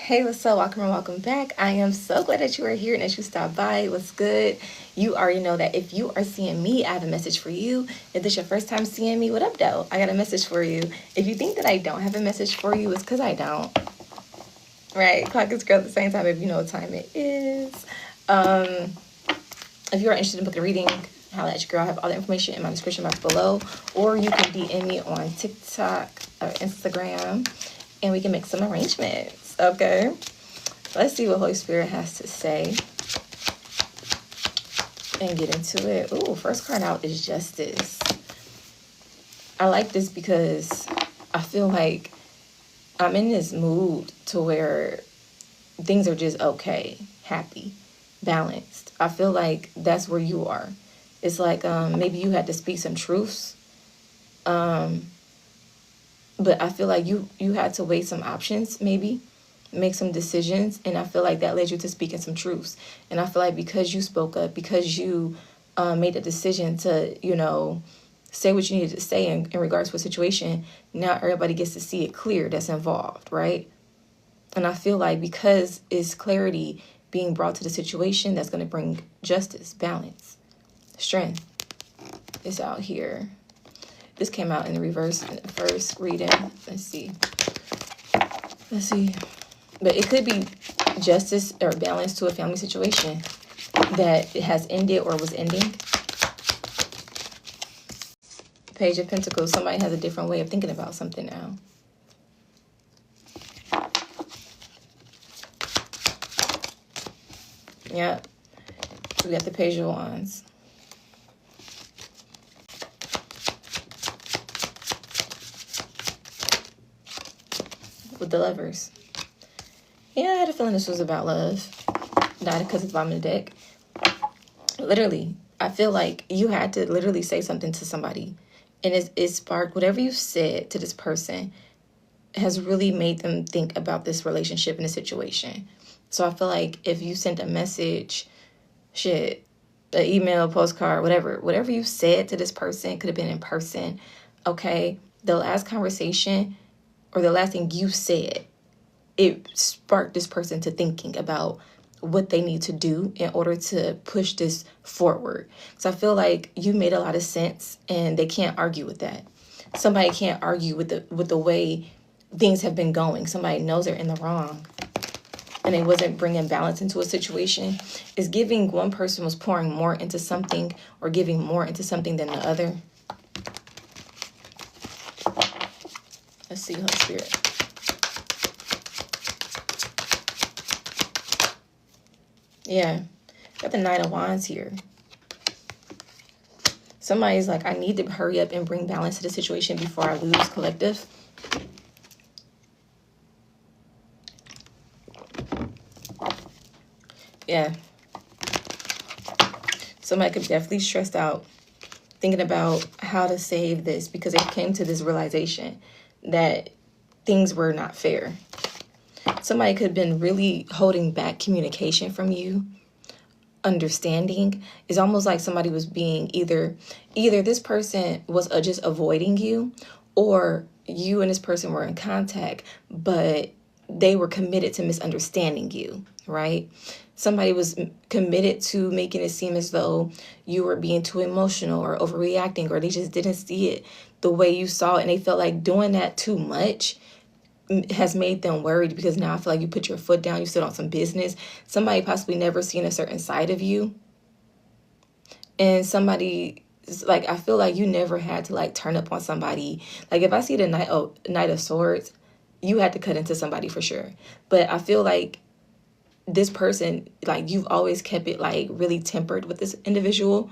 Hey, what's up? Welcome and welcome back. I am so glad that you are here and that you stopped by. What's good? You already know that if you are seeing me, I have a message for you. If this is your first time seeing me, what up, though? I got a message for you. If you think that I don't have a message for you, it's because I don't. Right? Clock is girl at the same time if you know what time it is. If you are interested in booking a reading, holla at your girl. I have all the information in my description box below. Or you can DM me on TikTok or Instagram and we can make some arrangements. Okay, let's see what Holy Spirit has to say and get into it. Ooh, first card out is Justice. I like this because I feel like I'm in this mood to where things are just okay, happy, balanced. I feel like that's where you are. It's like maybe you had to speak some truths, but I feel like you had to weigh some options, maybe make some decisions, and I feel like that led you to speaking some truths. And I feel like because you spoke up, because you made a decision to, say what you needed to say in regards to a situation, now everybody gets to see it clear that's involved, right? And I feel like because it's clarity being brought to the situation, that's going to bring justice, balance, strength. It's out here. This came out in the reverse in the first reading. Let's see. But it could be justice or balance to a family situation that has ended or was ending. Page of Pentacles. Somebody has a different way of thinking about something now. Yeah. We got the Page of Wands. With the Lovers. Yeah, I had a feeling this was about love. Not because it's bottom of the deck. Literally, I feel like you had to literally say something to somebody. And it sparked whatever you said to this person has really made them think about this relationship and the situation. So I feel like if you sent a message, an email, postcard, whatever you said to this person, could have been in person, okay? The last conversation or the last thing you said, it sparked this person to thinking about what they need to do in order to push this forward. So I feel like you made a lot of sense and they can't argue with that. Somebody can't argue with the way things have been going. Somebody knows they're in the wrong and they wasn't bringing balance into a situation. It's giving one person was pouring more into something or giving more into something than the other. Let's see, Holy Spirit. Yeah, got the Knight of Wands here. Somebody's like, I need to hurry up and bring balance to the situation before I lose, collective. Yeah. Somebody could definitely stressed out thinking about how to save this because they came to this realization that things were not fair. Somebody could have been really holding back communication from you. Understanding is almost like somebody was being either this person was just avoiding you, or you and this person were in contact, but they were committed to misunderstanding you, right? Somebody was committed to making it seem as though you were being too emotional or overreacting, or they just didn't see it the way you saw it, and they felt like doing that too much has made them worried because now I feel like you put your foot down, you stood on some business. Somebody possibly never seen a certain side of you. And somebody, like, I feel like you never had to, like, turn up on somebody. Like, if I see the Knight of Swords, you had to cut into somebody for sure. But I feel like this person, like, you've always kept it, like, really tempered with this individual.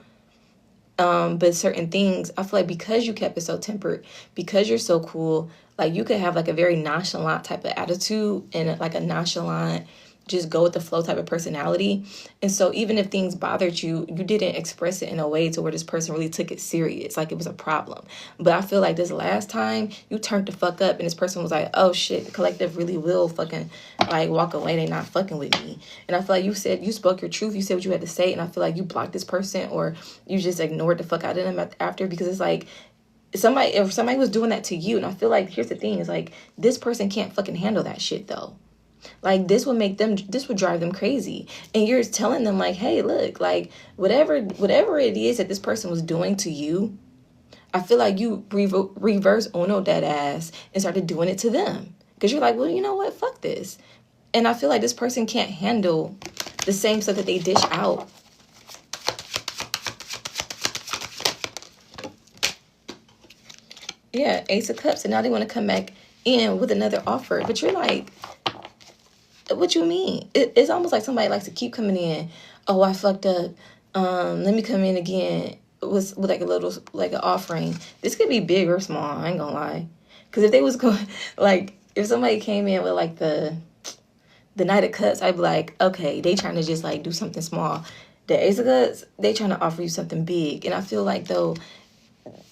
But certain things, I feel like because you kept it so tempered, because you're so cool, like you could have like a very nonchalant type of attitude and like a nonchalant, just go with the flow type of personality. And so even if things bothered you, you didn't express it in a way to where this person really took it serious, like it was a problem. But I feel like this last time you turned the fuck up and this person was like, oh shit, the collective really will fucking like walk away. They not fucking with me. And I feel like you spoke your truth. You said what you had to say. And I feel like you blocked this person or you just ignored the fuck out of them after, because it's like, if somebody was doing that to you, and I feel like here's the thing, is like this person can't fucking handle that shit though. Like, this would drive them crazy. And you're telling them, like, hey, look, like, whatever it is that this person was doing to you, I feel like you reverse Uno that ass and started doing it to them. Because you're like, well, you know what? Fuck this. And I feel like this person can't handle the same stuff that they dish out. Yeah, Ace of Cups. And now they want to come back in with another offer. But you're like, what you mean? It's almost like somebody likes to keep coming in. Oh, I fucked up. Let me come in again with like a little, like an offering. This could be big or small. I ain't gonna lie. Because if they was going, like, if somebody came in with like the Knight of Cups, I'd be like, okay, they trying to just like do something small. The Ace of Cups, they trying to offer you something big. And I feel like, though,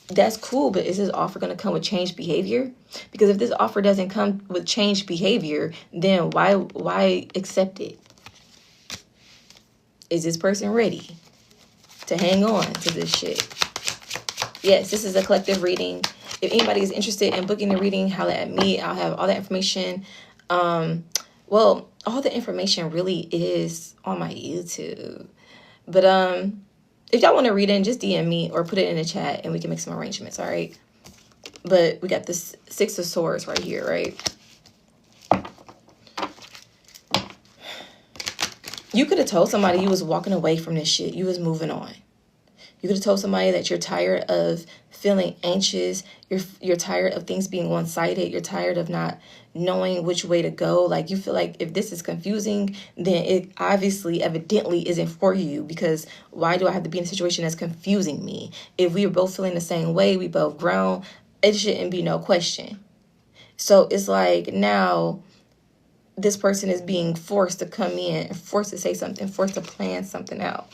that's cool, but is this offer going to come with changed behavior? Because if this offer doesn't come with changed behavior, then why accept it? Is this person ready to hang on to this shit? Yes, this is a collective reading. If anybody is interested in booking the reading, holla at me. I'll have all that information. Well, all the information really is on my YouTube. But if y'all want to read it, just DM me or put it in the chat and we can make some arrangements, all right? But we got this Six of Swords right here, right? You could have told somebody you was walking away from this shit. You was moving on. You could have told somebody that you're tired of feeling anxious. You're tired of things being one-sided. You're tired of not knowing which way to go. Like, you feel like if this is confusing, then it evidently isn't for you, because why do I have to be in a situation that's confusing me? If we are both feeling the same way, we both grown, it shouldn't be no question. So it's like now this person is being forced to come in, forced to say something, forced to plan something out,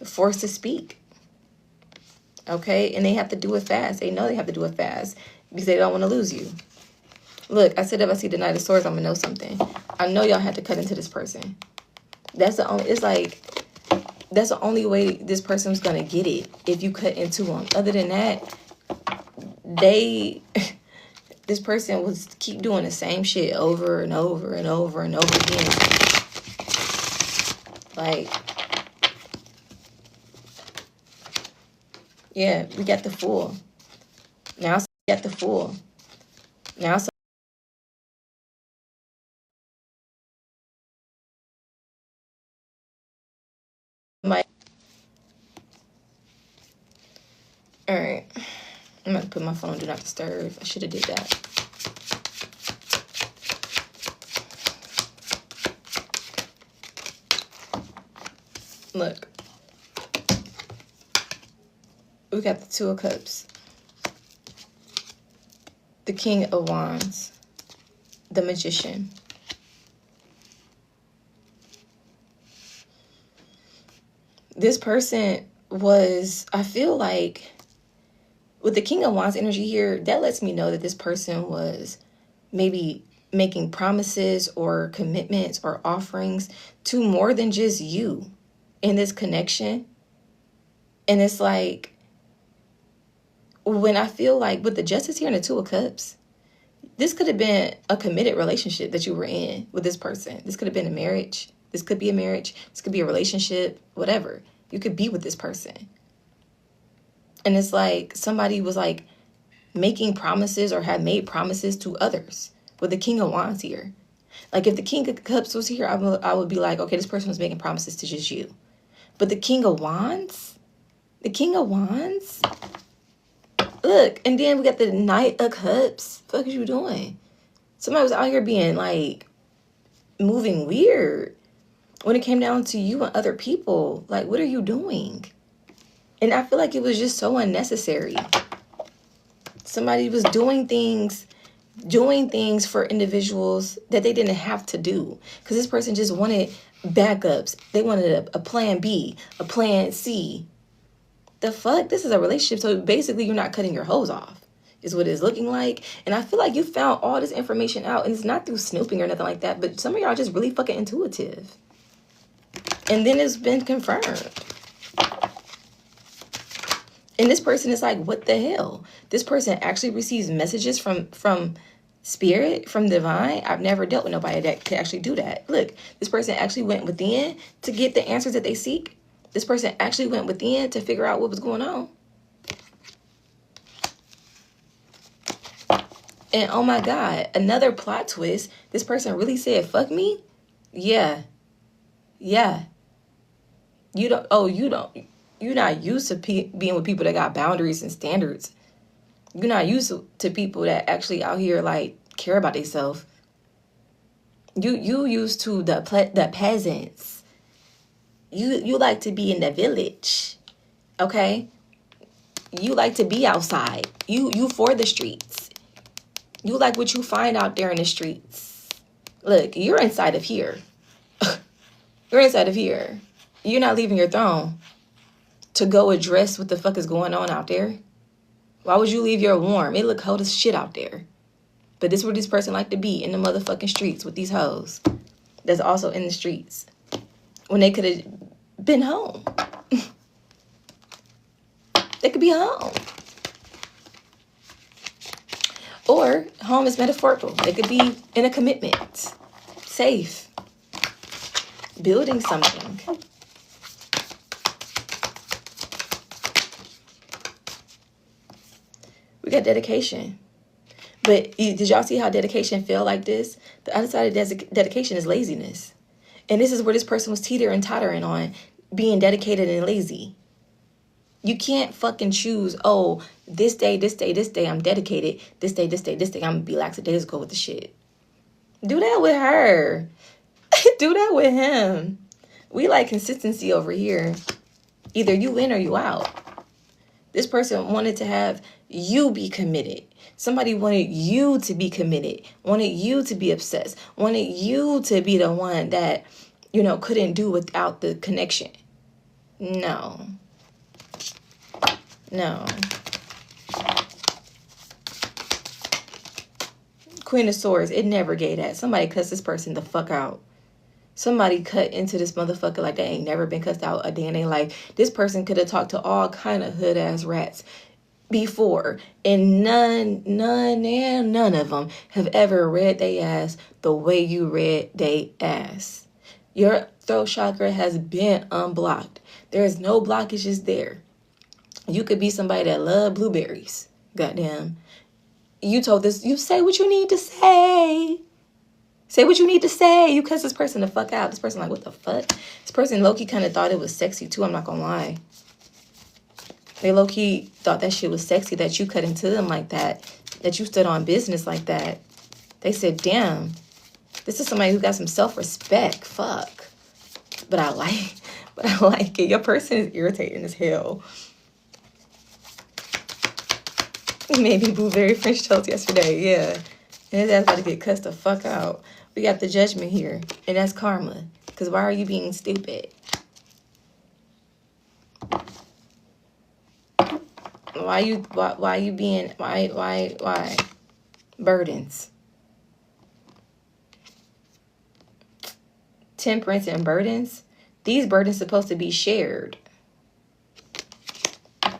forced to speak. Okay, and they have to do it fast. They know they have to do it fast because they don't want to lose you. Look, I said if I see the Knight of Swords, I'm gonna know something. I know y'all had to cut into this person. That's the only. It's like that's the only way this person's gonna get it, if you cut into them. Other than that, this person will keep doing the same shit over and over and over and over again. Like, yeah, we got the Fool. Now we got the Fool. Now somebody. All right, I'm gonna put my phone on Do Not Disturb. I should have did that. Look, we got the Two of Cups, the King of Wands, the Magician. This person was, I feel like, with the King of Wands energy here, that lets me know that this person was maybe making promises or commitments or offerings to more than just you in this connection. And it's like, when I feel like with the Justice here and the Two of Cups, this could have been a committed relationship that you were in with this person. This could have been a marriage. This could be a marriage. This could be a relationship, whatever. You could be with this person. And it's like somebody was like making promises or had made promises to others with the King of Wands here. Like, if the King of Cups was here, I would be like, okay, this person was making promises to just you. But the King of Wands? The King of Wands? Look, and then we got the Knight of Cups. What the fuck is you doing? Somebody was out here being like moving weird when it came down to you and other people. Like, what are you doing? And I feel like it was just so unnecessary. Somebody was doing things for individuals that they didn't have to do. Because this person just wanted backups. They wanted a plan B, a plan C. The fuck? This is a relationship. So basically, you're not cutting your hose off, is what it's looking like. And I feel like you found all this information out. And it's not through snooping or nothing like that. But some of y'all are just really fucking intuitive. And then it's been confirmed. And this person is like, what the hell? This person actually receives messages from Spirit from divine, I've never dealt with nobody that could actually do that. Look, this person actually went within to get the answers that they seek. This person actually went within to figure out what was going on. And oh my God, another plot twist. This person really said, fuck me? Yeah. Yeah. You're not used to being with people that got boundaries and standards. You're not used to people that actually out here like care about themselves. You used to the peasants. You like to be in the village, okay? You like to be outside. You for the streets. You like what you find out there in the streets. Look, you're inside of here. You're inside of here. You're not leaving your throne to go address what the fuck is going on out there. Why would you leave your warm? It look cold as shit out there. But this is where this person like to be, in the motherfucking streets with these hoes that's also in the streets when they could have been home. They could be home. Or home is metaphorical. They could be in a commitment, safe, building something. We got dedication. But did y'all see how dedication felt like this? The other side of dedication is laziness. And this is where this person was teetering and tottering on being dedicated and lazy. You can't fucking choose, oh, this day, I'm dedicated. This day, I'm going to be lackadaisical with the shit. Do that with her. Do that with him. We like consistency over here. Either you in or you out. This person wanted to have you be committed. Somebody wanted you to be committed, wanted you to be obsessed, wanted you to be the one that, couldn't do without the connection. No. Queen of Swords, it never gave that. Somebody cussed this person the fuck out. Somebody cut into this motherfucker like they ain't never been cussed out a day in their life. This person could have talked to all kind of hood ass rats before, and none of them have ever read they ass the way you read they ass. Your throat chakra has been unblocked. There is no blockages there. You could be somebody that love blueberries. Goddamn. You say what you need to say. Say what you need to say. You cuss this person the fuck out. This person like, what the fuck? This person low-key kind of thought it was sexy too, I'm not gonna lie. They low-key thought that shit was sexy, that you cut into them like that you stood on business like that. They said, damn, this is somebody who got some self-respect. Fuck. But I like it. Your person is irritating as hell. Maybe blueberry French toast yesterday, yeah. And his ass about to get cussed the fuck out. We got the judgment here, and that's karma. Because why are you being stupid? Why? Burdens. Temperance and burdens. These burdens supposed to be shared.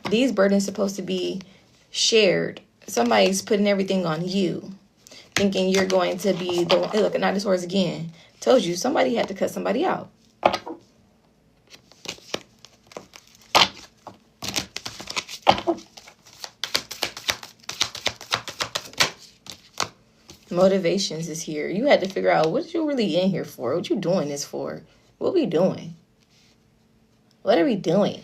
These burdens supposed to be shared. Somebody's putting everything on you, thinking you're going to be the one. Hey, look, Knight of Swords again. Told you, somebody had to cut somebody out. Motivations is here. You had to figure out what you really in here for. What you doing this for? What we doing? What are we doing?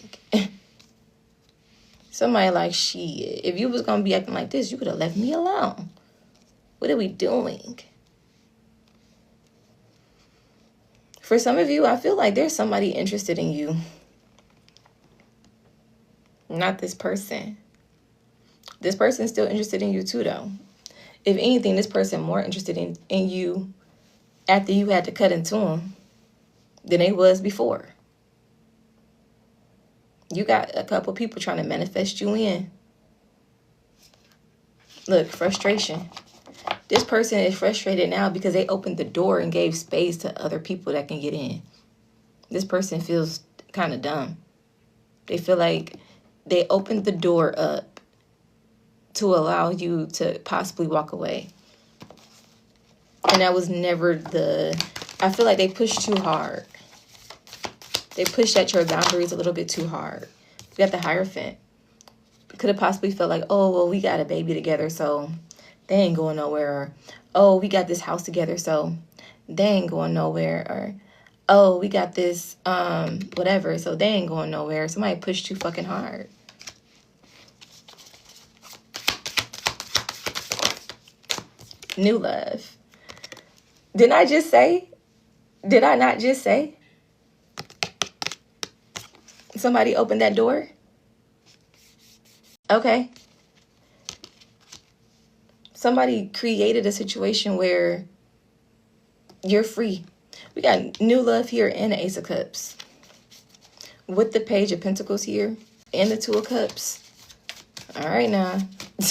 Somebody like, shit, if you was going to be acting like this, you could have left me alone. What are we doing? For some of you, I feel like there's somebody interested in you. Not this person. This person's still interested in you too, though. If anything, this person more interested in you after you had to cut into them than they was before. You got a couple people trying to manifest you in. Look, frustration. This person is frustrated now because they opened the door and gave space to other people that can get in. This person feels kind of dumb. They feel like they opened the door up to allow you to possibly walk away. And that was never I feel like they pushed too hard. They pushed at your boundaries a little bit too hard. You got the Hierophant. Could have possibly felt like, oh, well, we got a baby together, so they ain't going nowhere. Or, oh, we got this house together, so they ain't going nowhere. Or, oh, we got this whatever, so they ain't going nowhere. Somebody pushed too fucking hard. New love. Did I just say? Did I not just say? Somebody opened that door? Okay. Somebody created a situation where you're free. We got new love here and the Ace of Cups. With the Page of Pentacles here and the Two of Cups. All right now.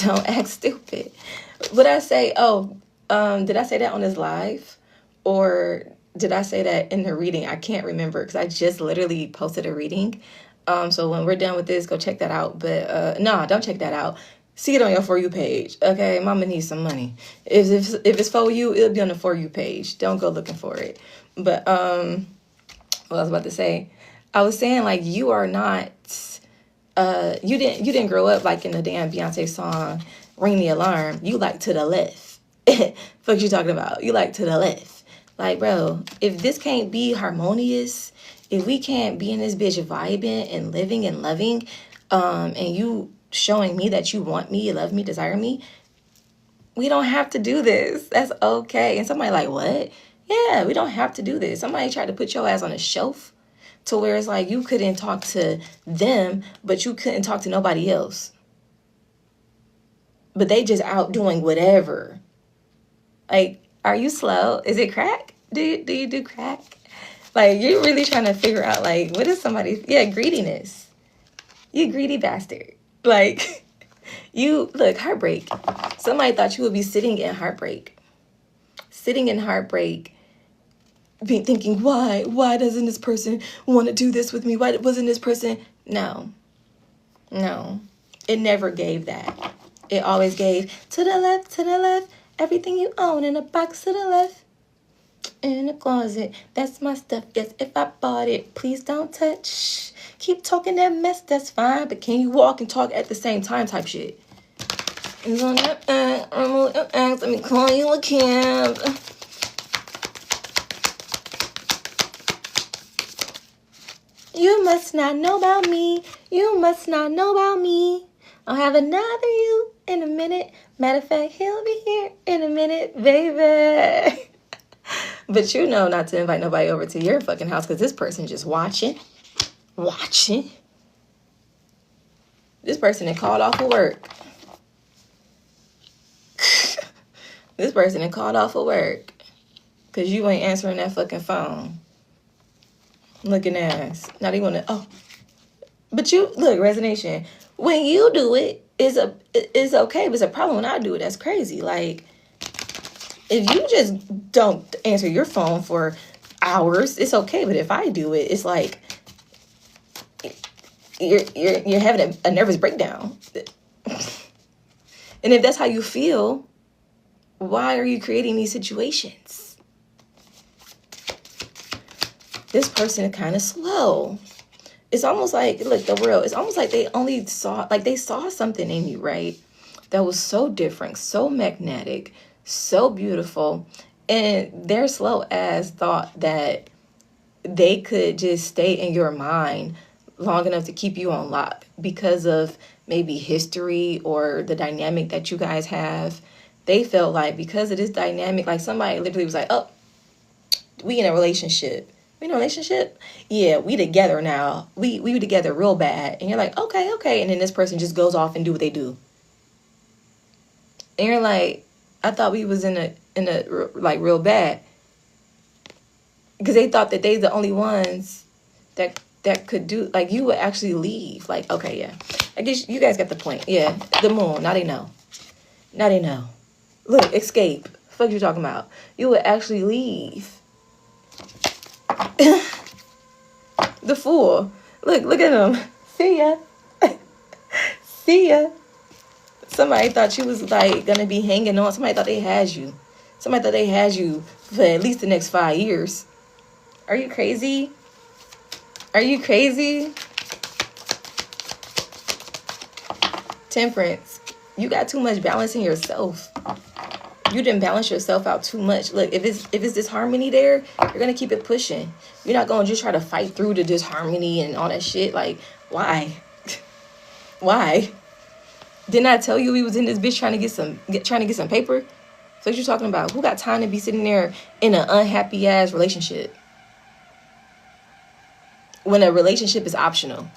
Don't act stupid. Would I say, did I say that on this live? Or did I say that in the reading? I can't remember because I just literally posted a reading. So when we're done with this, go check that out. But no, don't check that out. See it on your For You page. Okay, mama needs some money. If it's for you, it'll be on the For You page. Don't go looking for it. But what I was about to say, I was saying like you are not. You didn't grow up like in the damn Beyonce song, Ring the Alarm. You like to the left. Fuck you talking about? You like to the left. Like, bro, if this can't be harmonious, if we can't be in this bitch vibing and living and loving, and you showing me that you want me, you love me, desire me, we don't have to do this. That's okay. And somebody like, what? Yeah, we don't have to do this. Somebody tried to put your ass on a shelf to where it's like you couldn't talk to them, but you couldn't talk to nobody else. But they just out doing whatever. Like, are you slow? Is it crack? Do you do crack? Like, you're really trying to figure out, like, what is somebody... Yeah, greediness. You greedy bastard. Like, you... Look, heartbreak. Somebody thought you would be sitting in heartbreak. Sitting in heartbreak. Thinking, why? Why doesn't this person want to do this with me? Why wasn't this person... No. No. It never gave that. It always gave to the left, to the left. Everything you own in a box to the left. In the closet. That's my stuff. Yes, if I bought it, please don't touch. Keep talking that mess, that's fine. But can you walk and talk at the same time type shit? Let me call you a cab. You must not know about me. You must not know about me. I'll have another you in a minute. Matter of fact, he'll be here in a minute, baby. But you know not to invite nobody over to your fucking house because this person just watching. Watching. This person that called off of work. This person that called off of work because you ain't answering that fucking phone. Looking ass. Not even want to... Oh. But you... Look, resonation. When you do it, it's okay. But it's a problem when I do it. That's crazy. Like... If you just don't answer your phone for hours, it's okay. But if I do it, it's like you're having a nervous breakdown. And if that's how you feel, why are you creating these situations? This person is kind of slow. It's almost like, look, the world, it's almost like they only saw, like they saw something in you, right? That was so different, so magnetic, so beautiful, and their slow ass thought that they could just stay in your mind long enough to keep you on lock because of maybe history or the dynamic that you guys have. They felt like because of this dynamic, like somebody literally was like, oh, we in a relationship. We in a relationship? Yeah, we together now. We together real bad. And you're like, okay. And then this person just goes off and do what they do. And you're like, I thought we was in a like real bad, because they thought that they the only ones that could do, like, you would actually leave. Like, okay, yeah, I guess you guys got the point. Yeah, the moon. Now they know. Look, escape. Fuck you talking about? You would actually leave. The fool. Look at him. See ya. See ya. Somebody thought you was like gonna be hanging on. Somebody thought they had you. Somebody thought they had you for at least the next 5 years. Are you crazy? Are you crazy? Temperance. You got too much balance in yourself. You didn't balance yourself out too much. Look, if it's disharmony there, you're gonna keep it pushing. You're not gonna just try to fight through the disharmony and all that shit. Like, why? Why? Didn't I tell you we was in this bitch trying to get some paper? So what you talking about? Who got time to be sitting there in an unhappy ass relationship when a relationship is optional?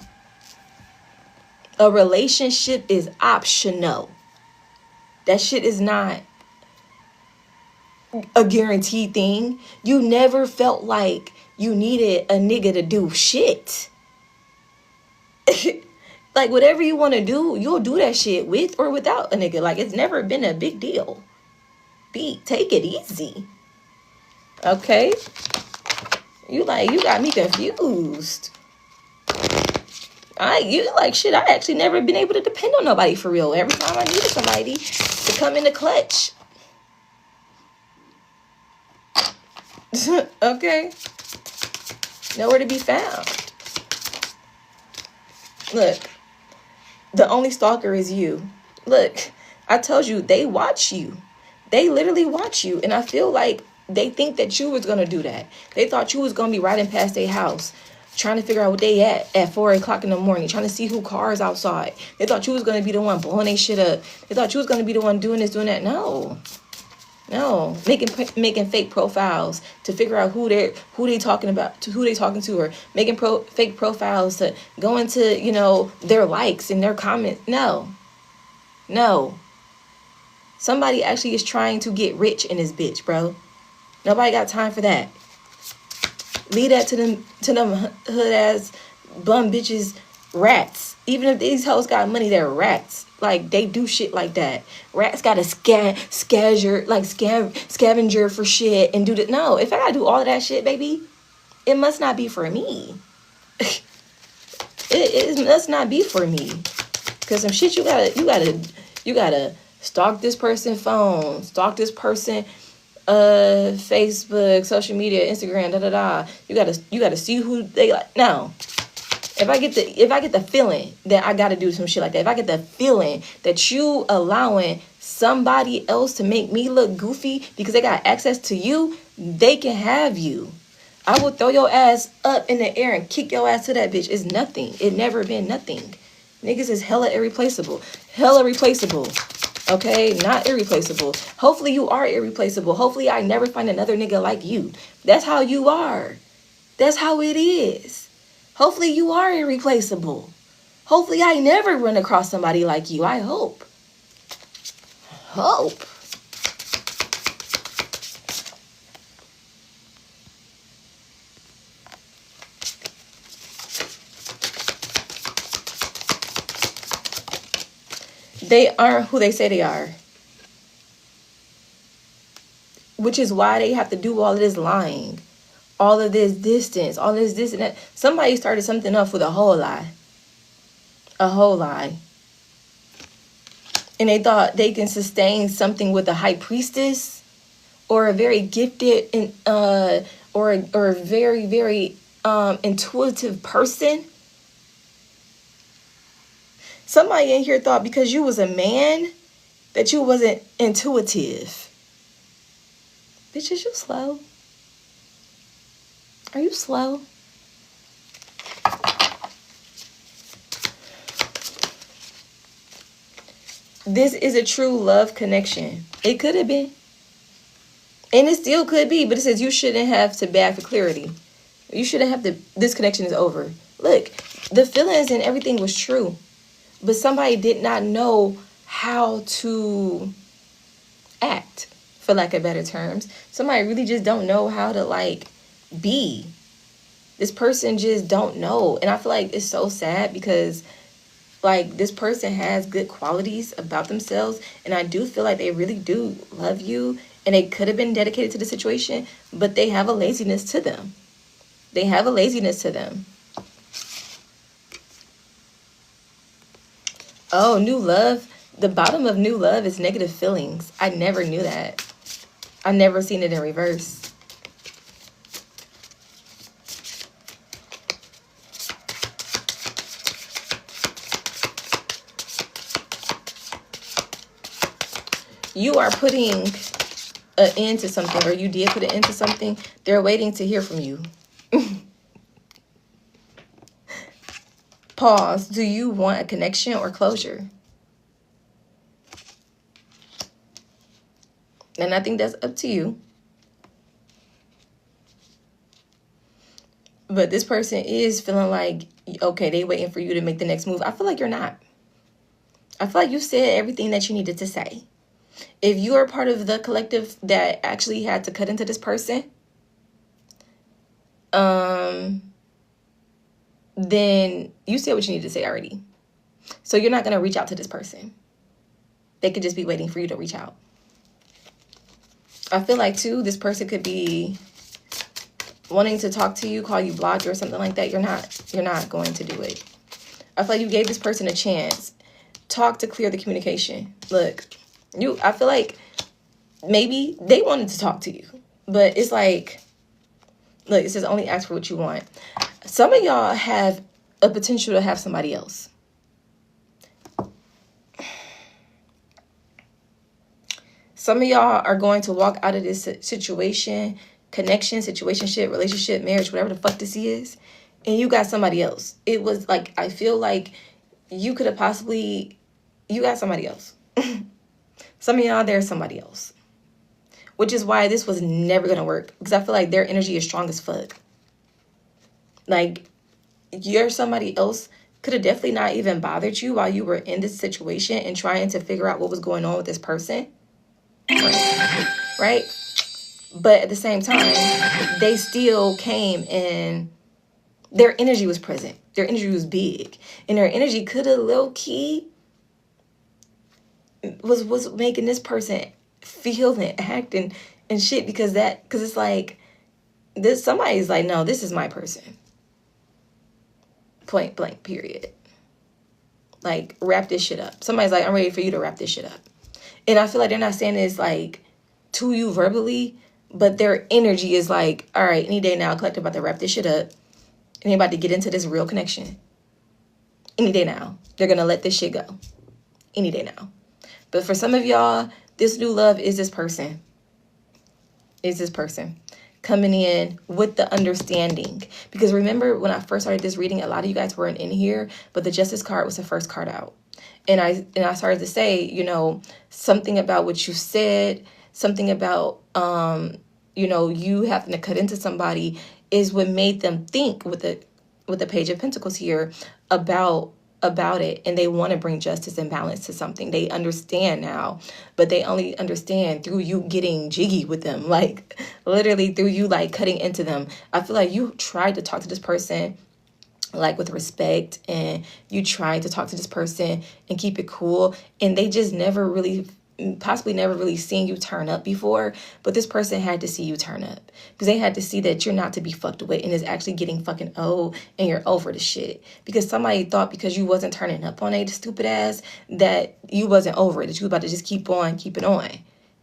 A relationship is optional. That shit is not a guaranteed thing. You never felt like you needed a nigga to do shit. Like, whatever you want to do, you'll do that shit with or without a nigga. Like, it's never been a big deal. Take it easy. Okay? You got me confused. You like, shit, I actually never been able to depend on nobody for real. Every time I needed somebody to come in the clutch. Okay? Nowhere to be found. Look, the only stalker is you. Look, I told you, they watch you. They literally watch you. And I feel like they think that you was going to do that. They thought you was going to be riding past their house, trying to figure out what they at 4 o'clock in the morning, trying to see who cars outside. They thought you was going to be the one blowing their shit up. They thought you was going to be the one doing this, doing that. No, making fake profiles to figure out who they talking about, to who they talking to, or making fake profiles to go into, their likes and their comments. No. Somebody actually is trying to get rich in this bitch, bro. Nobody got time for that. Leave that to them hood ass bum bitches, rats. Even if these hoes got money, they're rats. Like, they do shit like that. Rats got a scavenger for shit and do that. No, if I gotta do all of that shit, baby, it must not be for me. it must not be for me. Cause some shit you gotta stalk this person's phone, stalk this person, Facebook, social media, Instagram, You gotta see who they like. No. If I get the feeling that I gotta do some shit like that, if I get the feeling that you allowing somebody else to make me look goofy because they got access to you, they can have you. I will throw your ass up in the air and kick your ass to that bitch. It's nothing. It never been nothing. Niggas is hella irreplaceable. Hella replaceable. Okay? Not irreplaceable. Hopefully you are irreplaceable. Hopefully I never find another nigga like you. That's how you are. That's how it is. Hopefully you are irreplaceable. Hopefully I never run across somebody like you. I hope. They aren't who they say they are. Which is why they have to do all of this lying. All of this distance. All this and that. Somebody started something off with a whole lie. A whole lie. And they thought they can sustain something with a high priestess. Or a very gifted and or a very, very intuitive person. Somebody in here thought because you was a man that you wasn't intuitive. Bitch, is you slow? Are you slow? This is a true love connection. It could have been. And it still could be, but it says you shouldn't have to beg for clarity. You shouldn't have to, this connection is over. Look, the feelings and everything was true. But somebody did not know how to act, for lack of better terms. Somebody really just don't know how to, be. This person just don't know. And I feel like it's so sad because, this person has good qualities about themselves. And I do feel like they really do love you. And they could have been dedicated to the situation. But they have a laziness to them. They have a laziness to them. Oh, new love. The bottom of new love is negative feelings. I never knew that. I've never seen it in reverse. You are putting an end to something, or you did put an end to something. They're waiting to hear from you. Pause. Do you want a connection or closure? And I think that's up to you. But this person is feeling like, okay, they waiting for you to make the next move. I feel like you're not. I feel like you said everything that you needed to say. If you are part of the collective that actually had to cut into this person, then you said what you need to say already. So you're not going to reach out to this person. They could just be waiting for you to reach out. I feel like, too, this person could be wanting to talk to you, call you blocked or something like that. You're not going to do it. I feel like you gave this person a chance. Talk to clear the communication. Look, I feel like maybe they wanted to talk to you, but it's like, look, it says only ask for what you want. Some of y'all have a potential to have somebody else. Some of y'all are going to walk out of this situation, connection, situationship, relationship, marriage, whatever the fuck this is, and you got somebody else. It was like, I feel like you could have possibly, you got somebody else. Some of y'all, there's somebody else. Which is why this was never going to work. Because I feel like their energy is strong as fuck. Like, you're somebody else could have definitely not even bothered you while you were in this situation and trying to figure out what was going on with this person. Right? But at the same time, they still came and their energy was present. Their energy was big. And their energy could have low-key was making this person feel and act and shit because it's like this, somebody's like, no, this is my person. Point blank, period. Like, wrap this shit up. Somebody's like, I'm ready for you to wrap this shit up. And I feel like they're not saying this like to you verbally, but their energy is like, all right, any day now, collective about to wrap this shit up. And they're about to get into this real connection. Any day now. They're going to let this shit go. Any day now. But for some of y'all, this new love is this person. Is this person coming in with the understanding. Because remember, when I first started this reading, a lot of you guys weren't in here, but the Justice card was the first card out. And I started to say, you know, something about what you said, something about, you know, you having to cut into somebody is what made them think with the Page of Pentacles here about it, and they want to bring justice and balance to something. They understand now, but they only understand through you getting jiggy with them, like literally through you like cutting into them. I feel like you tried to talk to this person like with respect, and you tried to talk to this person and keep it cool, and they just never really seen you turn up before. But this person had to see you turn up because they had to see that you're not to be fucked with and is actually getting fucking old and you're over the shit. Because somebody thought because you wasn't turning up on a stupid ass that you wasn't over it, that you was about to just keep on keeping on.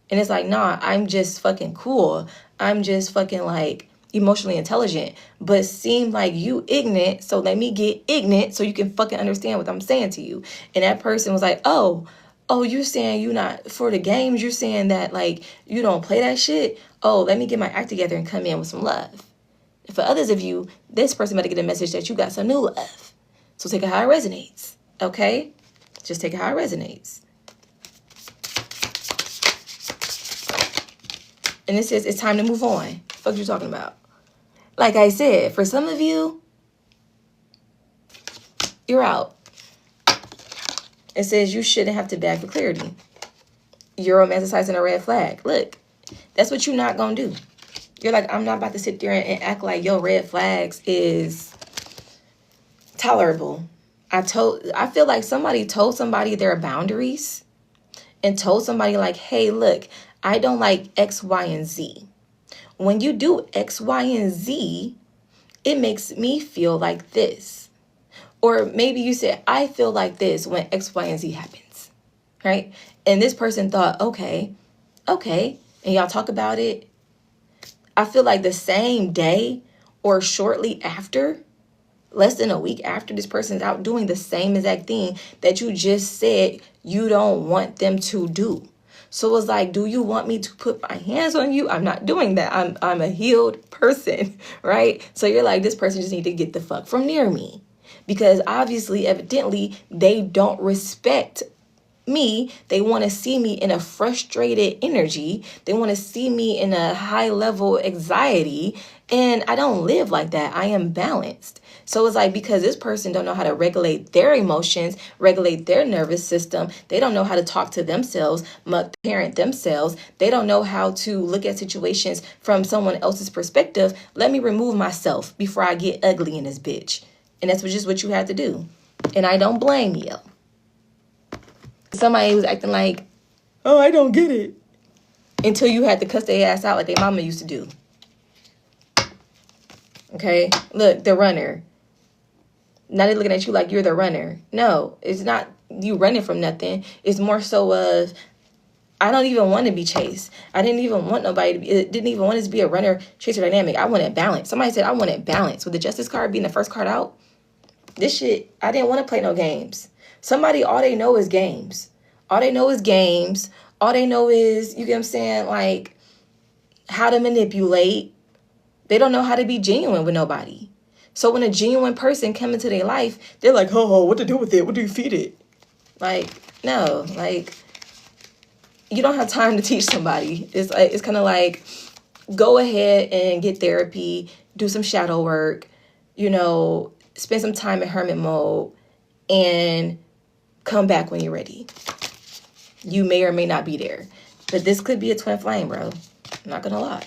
And it's like, nah, I'm just fucking cool. I'm just fucking like emotionally intelligent, but seem like you ignorant, so let me get ignorant so you can fucking understand what I'm saying to you. And that person was like, oh, you're saying you not for the games, you're saying that like you don't play that shit. Oh, let me get my act together and come in with some love. And for others of you, this person might get a message that you got some new love. So take it how it resonates, okay? Just take it how it resonates. And it says it's time to move on. What the fuck you talking about? Like I said, for some of you, you're out. It says you shouldn't have to beg for clarity. You're romanticizing a red flag. Look, that's what you're not going to do. You're like, I'm not about to sit there and act like your red flags is tolerable. I feel like somebody told somebody their boundaries and told somebody like, hey, look, I don't like X, Y, and Z. When you do X, Y, and Z, it makes me feel like this. Or maybe you said, I feel like this when X, Y, and Z happens, right? And this person thought, okay, and y'all talk about it, I feel like the same day or shortly after, less than a week after, this person's out doing the same exact thing that you just said you don't want them to do. So it's like, do you want me to put my hands on you? I'm not doing that. I'm a healed person, right? So you're like, this person just need to get the fuck from near me. Because obviously, evidently, they don't respect me. They want to see me in a frustrated energy. They want to see me in a high level anxiety. And I don't live like that. I am balanced. So it's like, because this person don't know how to regulate their emotions, regulate their nervous system. They don't know how to talk to themselves, parent themselves. They don't know how to look at situations from someone else's perspective. Let me remove myself before I get ugly in this bitch. And that's just what you have to do. And I don't blame you. Somebody was acting like, oh, I don't get it. Until you had to cuss their ass out like their mama used to do. Okay? Look, the runner. Now they're looking at you like you're the runner. No, it's not you running from nothing. It's more so of, I don't even want to be chased. I didn't even want nobody to be, it didn't even want it to be a runner-chaser dynamic. I wanted balance. Somebody said I wanted balance. With the justice card being the first card out, this shit, I didn't want to play no games. Somebody, all they know is games. All they know is games. All they know is, you get what I'm saying, like, how to manipulate. They don't know how to be genuine with nobody. So when a genuine person come into their life, they're like, oh, what to do with it? What do you feed it? Like, no, like, you don't have time to teach somebody. It's kind of like, go ahead and get therapy, do some shadow work, spend some time in hermit mode, and come back when you're ready. You may or may not be there. But this could be a twin flame, bro. I'm not going to lie.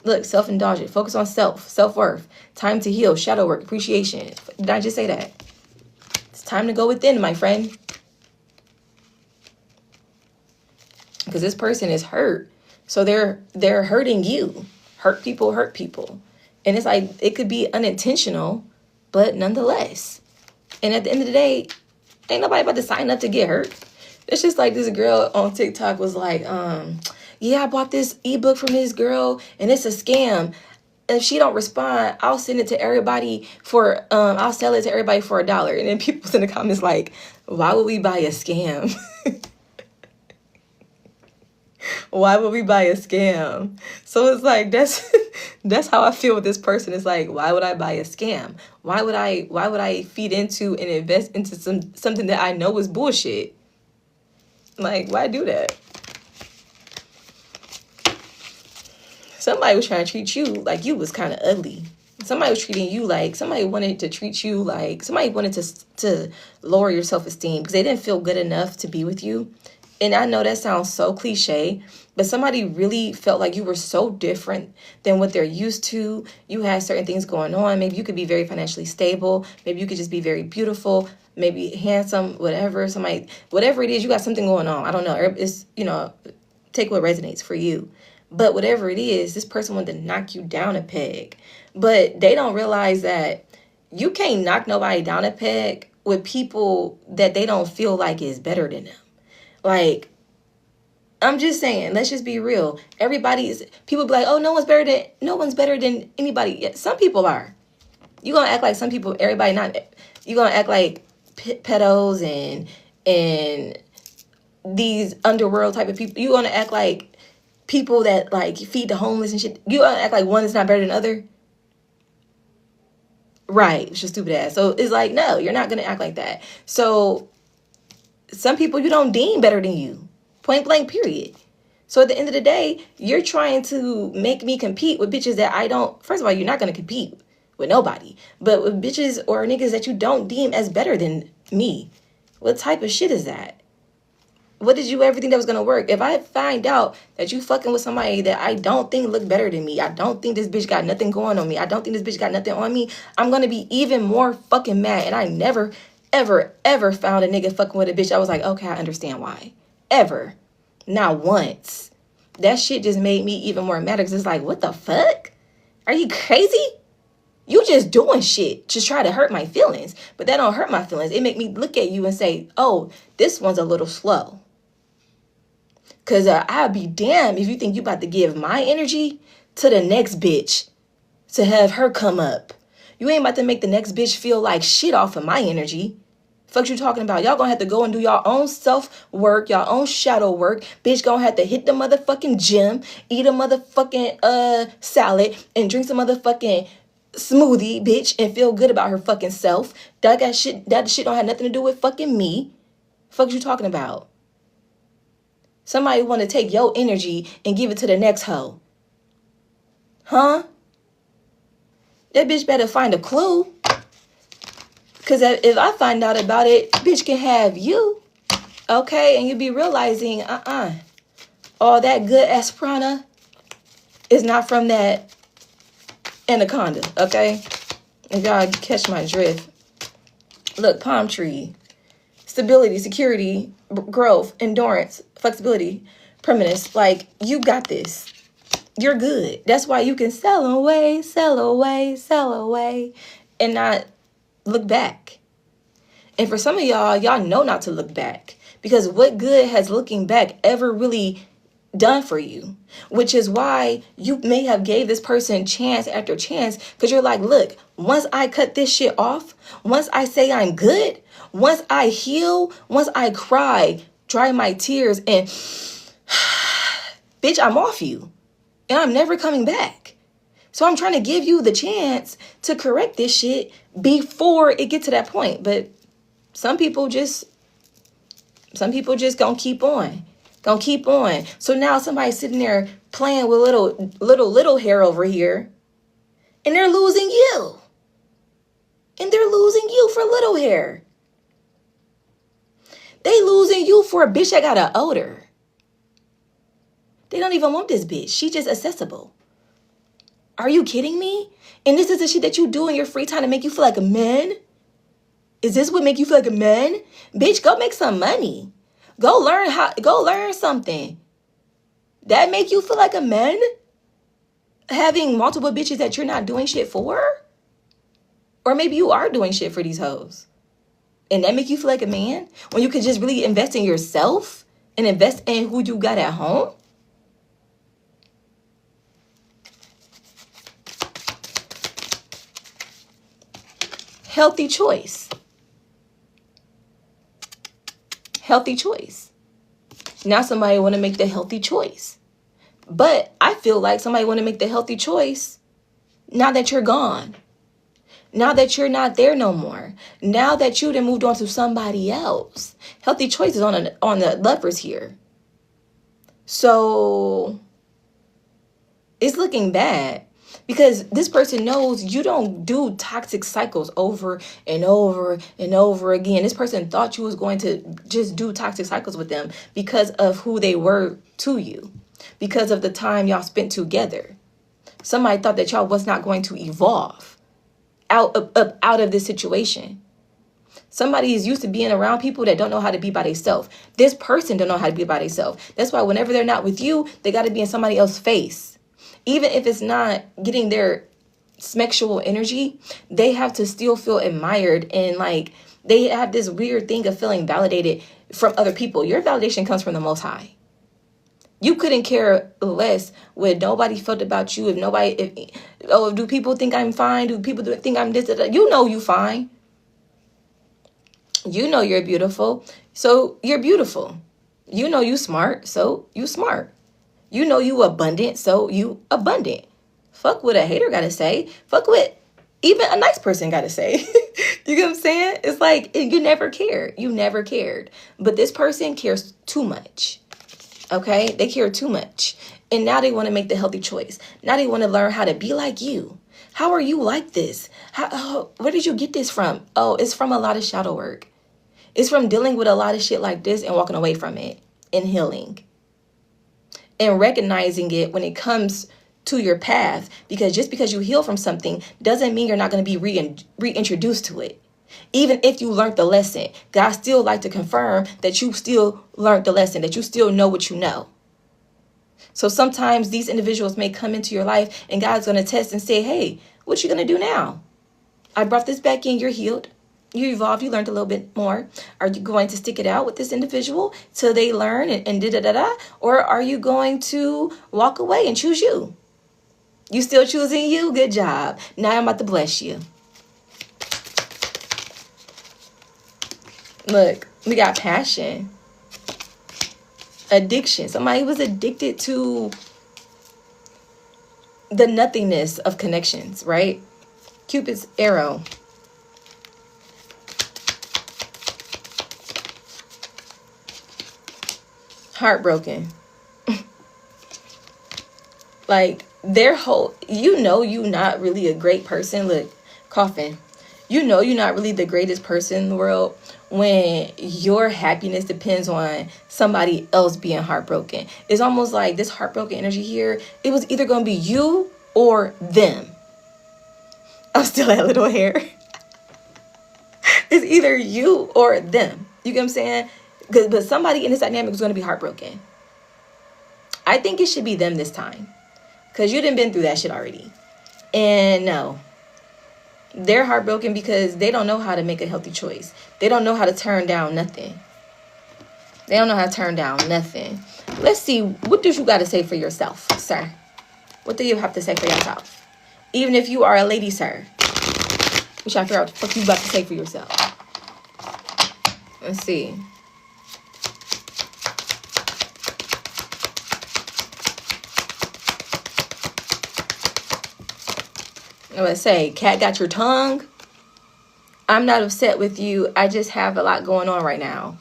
Look, self-indulgent. Focus on self-worth. Time to heal. Shadow work. Appreciation. Did I just say that? It's time to go within, my friend. Because this person is hurt. So they're hurting you. Hurt people hurt people. And it's like, it could be unintentional, but nonetheless. And at the end of the day, ain't nobody about to sign up to get hurt. It's just like this girl on TikTok was like, yeah, I bought this ebook from this girl and it's a scam. And if she don't respond, I'll send it to everybody I'll sell it to everybody for $1. And then people in the comments like, why would we buy a scam? Why would we buy a scam? So it's like, that's how I feel with this person. It's like, why would I buy a scam? Why would I feed into and invest into something that I know is bullshit? Like, why do that? Somebody was trying to treat you like you was kind of ugly. Somebody was treating you like, somebody wanted to treat you like, somebody wanted to lower your self-esteem because they didn't feel good enough to be with you. And I know that sounds so cliche, but somebody really felt like you were so different than what they're used to. You had certain things going on. Maybe you could be very financially stable. Maybe you could just be very beautiful, maybe handsome, whatever. Whatever it is, you got something going on. I don't know. It's, take what resonates for you. But whatever it is, this person wanted to knock you down a peg. But they don't realize that you can't knock nobody down a peg with people that they don't feel like is better than them. Like, I'm just saying, let's just be real. People be like, oh, no one's better than anybody. Yeah, some people are. You gonna act like some people, everybody not. You gonna act like pedos and these underworld type of people. You gonna act like people that like feed the homeless and shit. You gonna act like one is not better than the other. Right, it's just stupid ass. So it's like, no, you're not gonna act like that. So some people you don't deem better than you. Point blank, period. So at the end of the day, you're trying to make me compete with bitches that I don't. First of all, you're not going to compete with nobody. But with bitches or niggas that you don't deem as better than me. What type of shit is that? What did you ever think that was going to work? If I find out that you fucking with somebody that I don't think look better than me, I don't think this bitch got nothing going on me, I don't think this bitch got nothing on me, I'm going to be even more fucking mad. And I never, ever, ever found a nigga fucking with a bitch I was like, okay, I understand why. Ever. Not once. That shit just made me even more mad because it's like, what the fuck? Are you crazy? You just doing shit to try to hurt my feelings. But that don't hurt my feelings. It make me look at you and say, oh, this one's a little slow. Because I'd be damned if you think you about to give my energy to the next bitch to have her come up. You ain't about to make the next bitch feel like shit off of my energy. Fuck you talking about? Y'all gonna have to go and do y'all own self work, y'all own shadow work. Bitch gonna have to hit the motherfucking gym, eat a motherfucking salad, and drink some motherfucking smoothie, bitch, and feel good about her fucking self. That shit don't have nothing to do with fucking me. Fuck you talking about? Somebody want to take your energy and give it to the next hoe. Huh? That bitch better find a clue. Because if I find out about it, bitch can have you. Okay? And you be realizing, all that good Esperana is not from that anaconda. Okay? If y'all catch my drift. Look, palm tree. Stability, security, growth, endurance, flexibility, permanence. Like, you got this. You're good. That's why you can sell away, and not look back. And for some of y'all know not to look back. Because what good has looking back ever really done for you? Which is why you may have gave this person chance after chance. Because you're like, look, once I cut this shit off, once I say I'm good, once I heal, once I cry, dry my tears, and bitch, I'm off you. And I'm never coming back. So I'm trying to give you the chance to correct this shit before it get to that point. But some people just gonna keep on. Gonna keep on. So now somebody's sitting there playing with little hair over here. And they're losing you. And they're losing you for little hair. They losing you for a bitch that got an odor. They don't even want this bitch. She just accessible. Are you kidding me? And this is the shit that you do in your free time to make you feel like a man? Is this what make you feel like a man? Bitch, go make some money. Go learn something. That make you feel like a man? Having multiple bitches that you're not doing shit for? Or maybe you are doing shit for these hoes. And that make you feel like a man? When you could just really invest in yourself and invest in who you got at home? Healthy choice. Healthy choice. Now somebody want to make the healthy choice. But I feel like somebody want to make the healthy choice now that you're gone. Now that you're not there no more. Now that you done moved on to somebody else. Healthy choice is on the levers here. So it's looking bad. Because this person knows you don't do toxic cycles over and over and over again. This person thought you was going to just do toxic cycles with them because of who they were to you. Because of the time y'all spent together. Somebody thought that y'all was not going to evolve out of this situation. Somebody is used to being around people that don't know how to be by themselves. This person don't know how to be by themselves. That's why whenever they're not with you, they got to be in somebody else's face. Even if it's not getting their sexual energy, they have to still feel admired. And like they have this weird thing of feeling validated from other people. Your validation comes from the Most High. You couldn't care less what nobody felt about you. Do people think I'm fine? Do people think I'm this? You know you fine. You know you're beautiful. So you're beautiful. You know you smart. So you smart. You know you abundant, so you abundant. Fuck what a hater gotta say. Fuck what even a nice person gotta say. You get what I'm saying? It's like you never cared. You never cared. But this person cares too much. Okay? They care too much. And now they want to make the healthy choice. Now they want to learn how to be like you. How are you like this? Where did you get this from? Oh, it's from a lot of shadow work. It's from dealing with a lot of shit like this and walking away from it and healing. And recognizing it when it comes to your path. Because just because you heal from something doesn't mean you're not going to be reintroduced to it. Even if you learned the lesson, God still like to confirm that you still learned the lesson, that you still know what you know. So sometimes these individuals may come into your life and God's going to test and say, hey, what you going to do now? I brought this back in. You're healed. You evolved, you learned a little bit more. Are you going to stick it out with this individual till they learn and da-da-da-da? Or are you going to walk away and choose you? You still choosing you? Good job. Now I'm about to bless you. Look, we got passion. Addiction. Somebody was addicted to the nothingness of connections, right? Cupid's arrow. Heartbroken. Like, their whole, you not really a great person. Look, coffin. You know you're not really the greatest person in the world when your happiness depends on somebody else being heartbroken. It's almost like this heartbroken energy here, it was either going to be you or them. I'm still that little hair. It's either you or them. You get what I'm saying? But somebody in this dynamic is going to be heartbroken. I think it should be them this time. Because you done been through that shit already. And no. They're heartbroken because they don't know how to make a healthy choice. They don't know how to turn down nothing. They don't know how to turn down nothing. Let's see. What do you got to say for yourself, sir? What do you have to say for yourself? Even if you are a lady, sir. We should figure out what the fuck you about to say for yourself. Let's see. Let's say, cat got your tongue. I'm not upset with you. I just have a lot going on right now.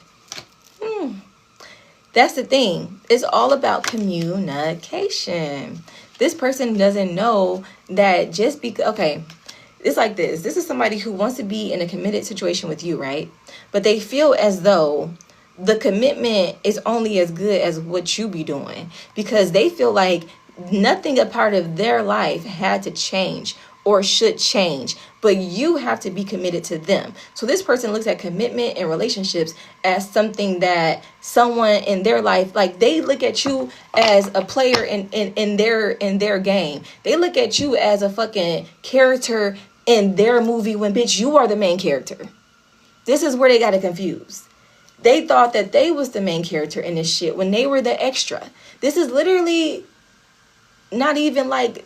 That's the thing. It's all about communication. This person doesn't know that just because, okay, it's like this. This is somebody who wants to be in a committed situation with you, right? But they feel as though the commitment is only as good as what you be doing, because they feel like nothing a part of their life had to change or should change, but you have to be committed to them. So this person looks at commitment and relationships as something that someone in their life, like they look at you as a player in their game. They look at you as a fucking character in their movie when, bitch, you are the main character. This is where they got it confused. They thought that they was the main character in this shit when they were the extra. This is literally not even like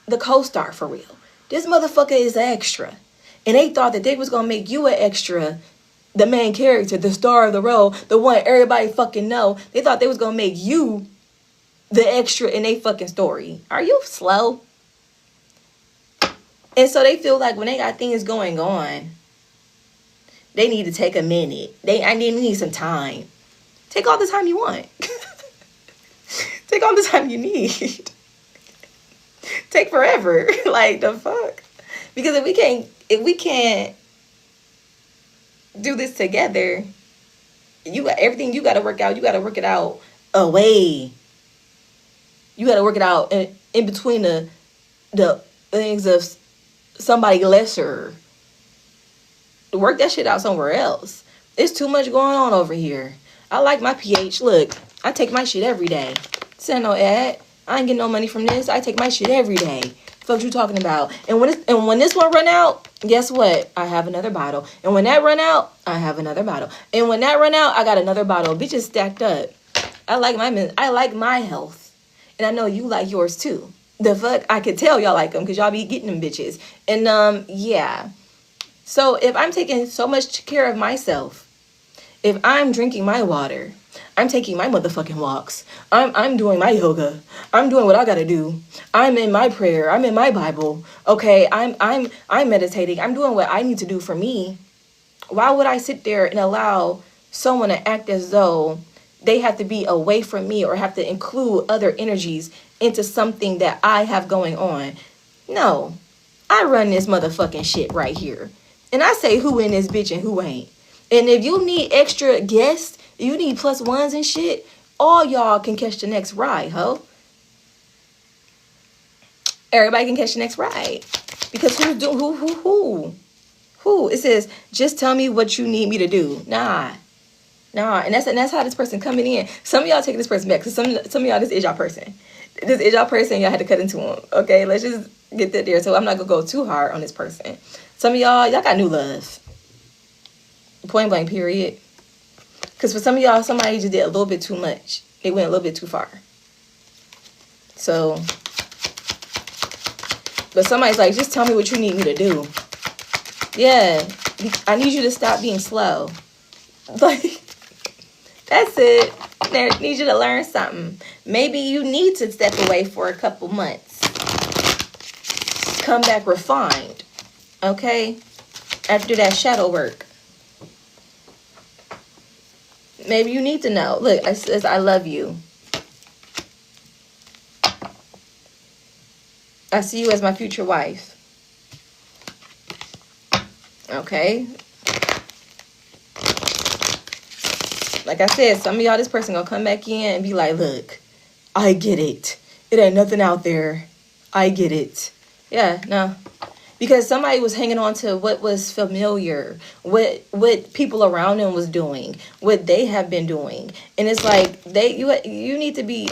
the co-star for real. This motherfucker is an extra. And they thought that they was going to make you an extra, the main character, the star of the role, the one everybody fucking know. They thought they was going to make you the extra in their fucking story. Are you slow? And so they feel like when they got things going on, they need to take a minute. I need some time. Take all the time you want. Take all the time you need. Take forever. Like, the fuck? Because if we can't do this together, everything you gotta work out, you gotta work it out away. You gotta work it out in between the things of somebody lesser. Work that shit out somewhere else. There's too much going on over here. I like my pH. Look, I take my shit every day. Send no ad. I ain't getting no money from this. I take my shit every day. Fuck you talking about? And when this one run out, guess what? I have another bottle. And when that run out, I have another bottle. And when that run out, I got another bottle. Bitches stacked up. I like my health. And I know you like yours too. The fuck? I could tell y'all like them because y'all be getting them bitches. And yeah. So if I'm taking so much care of myself, if I'm drinking my water, I'm taking my motherfucking walks, I'm doing my yoga, I'm doing what I gotta do, I'm in my prayer, I'm in my Bible, okay, I'm meditating, I'm doing what I need to do for me. Why would I sit there and allow someone to act as though they have to be away from me or have to include other energies into something that I have going on? No, I run this motherfucking shit right here. And I say who in this bitch and who ain't. And if you need extra guests, you need plus ones and shit, all y'all can catch the next ride, ho. Everybody can catch the next ride. Because who's doing who? It says, just tell me what you need me to do. Nah. And that's how this person coming in. Some of y'all taking this person back. Because some of y'all, this is y'all person. This is y'all person, y'all had to cut into them. Okay, let's just get that there. So I'm not going to go too hard on this person. Some of y'all got new love. Point blank, period. Because for some of y'all, somebody just did a little bit too much. They went a little bit too far. So, but somebody's like, just tell me what you need me to do. Yeah, I need you to stop being slow. Like, that's it. I need you to learn something. Maybe you need to step away for a couple months. Come back refined. Okay? After that shadow work. Maybe you need to know. Look, it says, I love you. I see you as my future wife. Okay? Like I said, some of y'all, this person gonna come back in and be like, look, I get it. It ain't nothing out there. I get it. Yeah, no. Because somebody was hanging on to what was familiar, what people around them was doing, what they have been doing. And it's like, you need to be,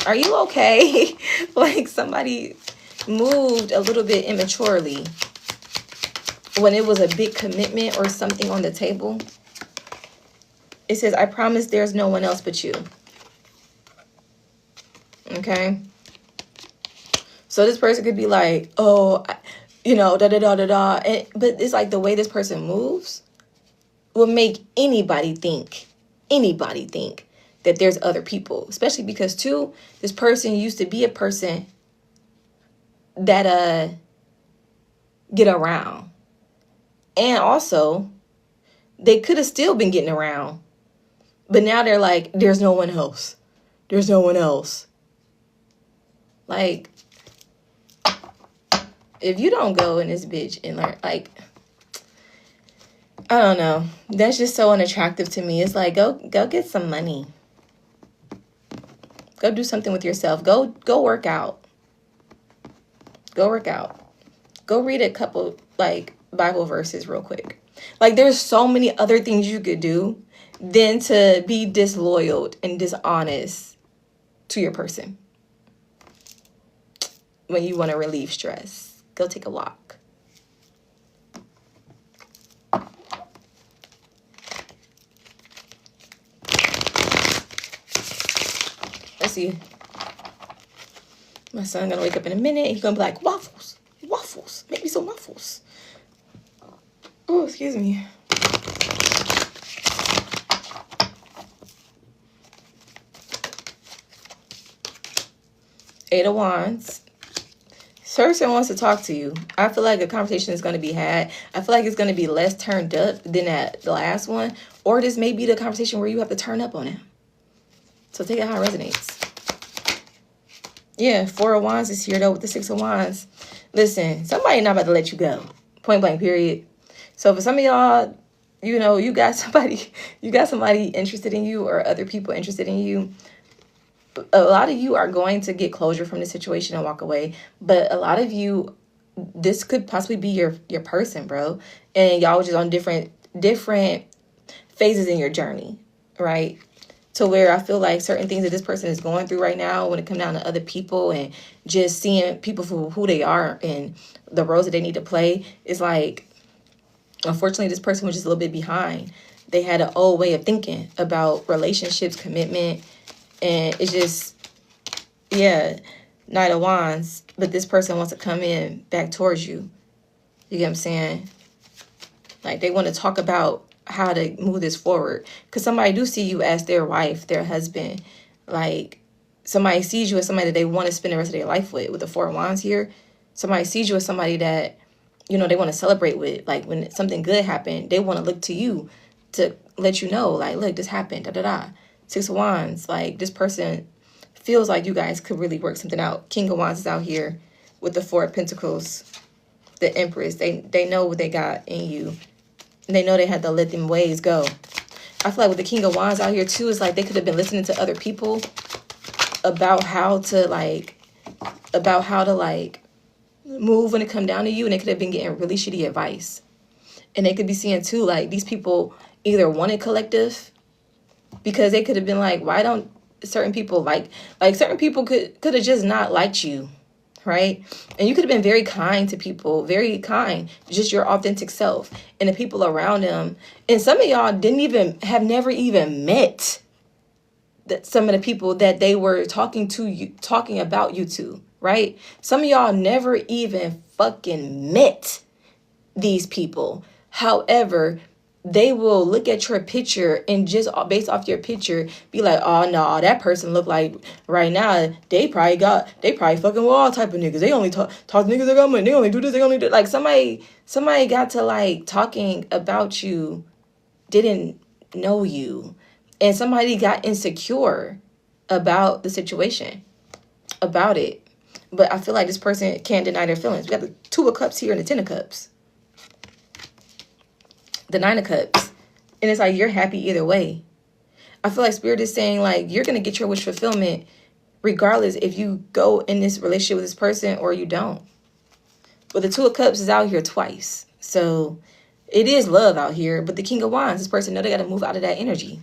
are you okay? Like, somebody moved a little bit immaturely when it was a big commitment or something on the table. It says, I promise there's no one else but you. Okay? So this person could be like, oh, da-da-da-da-da. But it's like the way this person moves will make anybody think that there's other people. Especially because, too, this person used to be a person that get around. And also, they could have still been getting around. But now they're like, there's no one else. There's no one else. Like, if you don't go in this bitch and learn, like, I don't know. That's just so unattractive to me. It's like, go get some money. Go do something with yourself. Go work out. Go work out. Go read a couple, like, Bible verses real quick. Like, there's so many other things you could do than to be disloyal and dishonest to your person. When you want to relieve stress, go take a walk. Let's see. My son gonna wake up in a minute. He's gonna be like, waffles, make me some waffles. Oh, excuse me. Eight of Wands. Person wants to talk to you. I feel like a conversation is going to be had. I feel like it's going to be less turned up than the last one. Or this may be the conversation where you have to turn up on him. So take it how it resonates. Yeah, Four of Wands is here, though, with the Six of Wands. Listen, somebody not about to let you go. Point blank, period. So for some of y'all, you got somebody interested in you or other people interested in you. A lot of you are going to get closure from the situation and walk away. But a lot of you, this could possibly be your person, bro. And y'all just on different phases in your journey, right? To where I feel like certain things that this person is going through right now, when it comes down to other people and just seeing people for who they are and the roles that they need to play, is like, unfortunately, this person was just a little bit behind. They had an old way of thinking about relationships, commitment. And it's just, yeah, Knight of Wands. But this person wants to come in back towards you. You get what I'm saying? Like, they want to talk about how to move this forward. Because somebody do see you as their wife, their husband. Like, somebody sees you as somebody that they want to spend the rest of their life with. With the Four of Wands here, somebody sees you as somebody that, they want to celebrate with. Like, when something good happened, they want to look to you to let you know, like, look, this happened, da-da-da. Six of Wands, like, this person feels like you guys could really work something out. King of Wands is out here with the Four of Pentacles, the Empress. They know what they got in you. And they know they had to let them ways go. I feel like with the King of Wands out here, too, it's like they could have been listening to other people about how to move when it come down to you. And they could have been getting really shitty advice. And they could be seeing, too, like, these people either wanted collective, because they could have been like, why don't certain people like certain people could have just not liked you, right? And you could have been very kind to people, very kind, just your authentic self, and the people around them. And some of y'all have never even met that some of the people that they were talking about you to, right? Some of y'all never even fucking met these people. However, they will look at your picture and just based off your picture be like, oh no, that person look like right now they probably fucking with all type of niggas. They only talk to niggas that got money. They only do this. They only do like somebody got to like talking about you, didn't know you, and somebody got insecure about the situation, about it. But I feel like this person can't deny their feelings. We got the 2 of Cups here and the 10 of Cups. The 9 of Cups. And it's like, you're happy either way. I feel like Spirit is saying, like, you're going to get your wish fulfillment regardless if you go in this relationship with this person or you don't. But the 2 of Cups is out here twice. So it is love out here. But the King of Wands, this person, know they got to move out of that energy.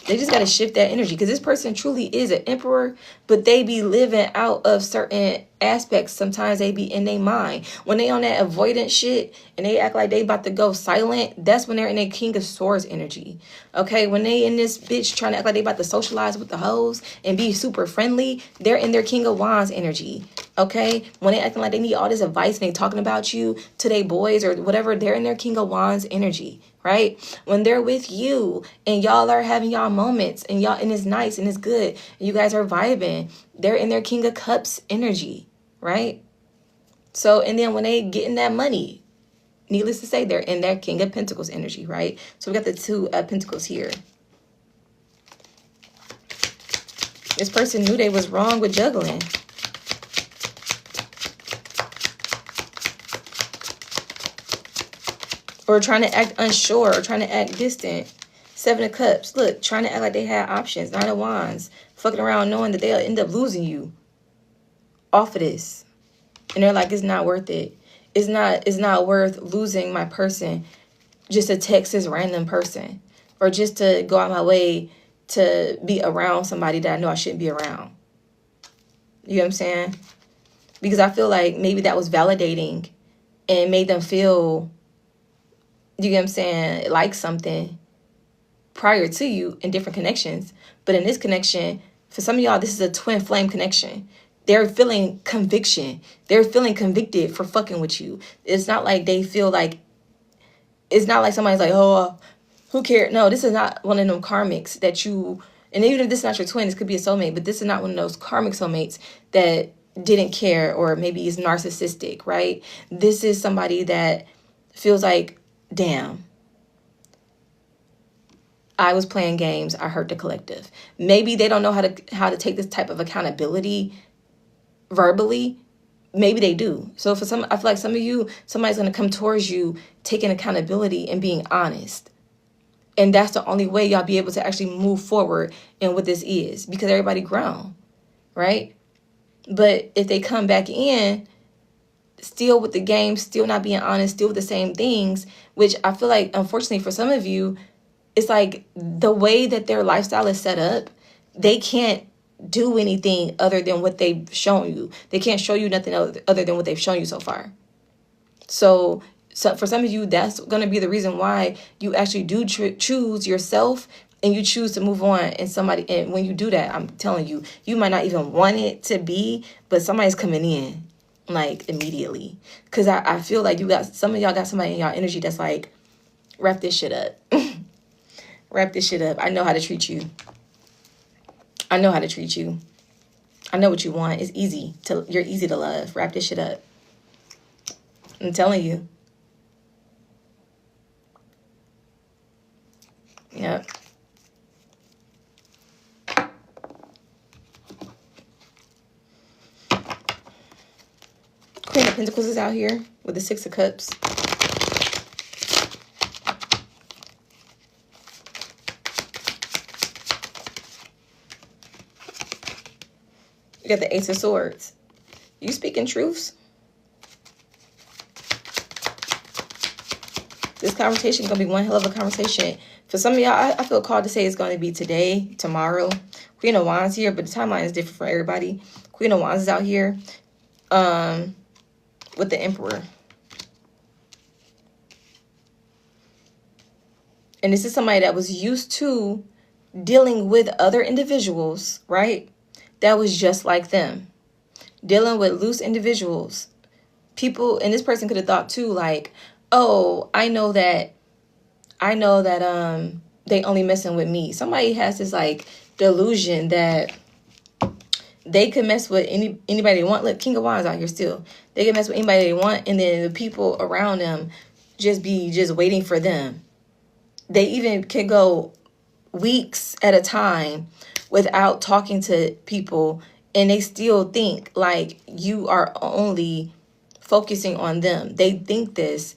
They just got to shift that energy, because this person truly is an emperor, but they be living out of certain aspects. Sometimes they be in their mind. When they on that avoidant shit and they act like they about to go silent, that's when they're in their King of Swords energy. Okay, when they in this bitch trying to act like they about to socialize with the hoes and be super friendly, they're in their King of Wands energy. Okay, when they acting like they need all this advice and they talking about you to their boys or whatever, they're in their King of Wands energy. Right? When they're with you and y'all are having y'all moments and it's nice and it's good and you guys are vibing, they're in their King of Cups energy, right? So, and then when they getting that money, needless to say, they're in their King of Pentacles energy, right? So we got the 2 of Pentacles here. This person knew they was wrong with juggling. Or trying to act unsure, or trying to act distant. 7 of Cups. Look, trying to act like they had options. 9 of Wands. Fucking around knowing that they'll end up losing you off of this. And they're like, it's not worth it. It's not worth losing my person just to text this random person. Or just to go out my way to be around somebody that I know I shouldn't be around. You know what I'm saying? Because I feel like maybe that was validating and made them feel, you get what I'm saying, like something prior to you in different connections. But in this connection, for some of y'all, this is a twin flame connection. They're feeling conviction. They're feeling convicted for fucking with you. It's not like they feel like, it's not like somebody's like, oh, who cares? No, this is not one of them karmics that you, and even if this is not your twin, this could be a soulmate, but this is not one of those karmic soulmates that didn't care or maybe is narcissistic, right? This is somebody that feels like, damn, I was playing games. I hurt the collective. Maybe they don't know how to take this type of accountability verbally. Maybe they do. So for some, I feel like some of you, somebody's going to come towards you taking accountability and being honest. And that's the only way y'all be able to actually move forward in what this is, because everybody grown, right? But if they come back in still with the game, still not being honest, still with the same things, which I feel like, unfortunately, for some of you, it's like the way that their lifestyle is set up, they can't do anything other than what they've shown you. They can't show you nothing other than what they've shown you so far. So for some of you, that's going to be the reason why you actually do choose yourself and you choose to move on. And when you do that, I'm telling you, you might not even want it to be, but somebody's coming in like immediately. Because I feel like some of y'all got somebody in y'all energy that's like, wrap this shit up. Wrap this shit up. I know how to treat you. I know how to treat you. I know what you want. It's easy. You're easy to love. Wrap this shit up. I'm telling you. Yep. Queen of Pentacles is out here with the 6 of Cups. You got the Ace of Swords. You speaking truths? This conversation is going to be one hell of a conversation. For some of y'all, I feel called to say it's going to be today, tomorrow. Queen of Wands here, but the timeline is different for everybody. Queen of Wands is out here. with the Emperor. And this is somebody that was used to dealing with other individuals, right? That was just like them. Dealing with loose individuals. People, and this person could have thought too, like, oh, I know that they only messing with me. Somebody has this like delusion that they could mess with anybody they want. Look, King of Wands out here still. They can mess with anybody they want, and then the people around them just waiting for them. They even can go weeks at a time without talking to people, and they still think like you are only focusing on them. They think this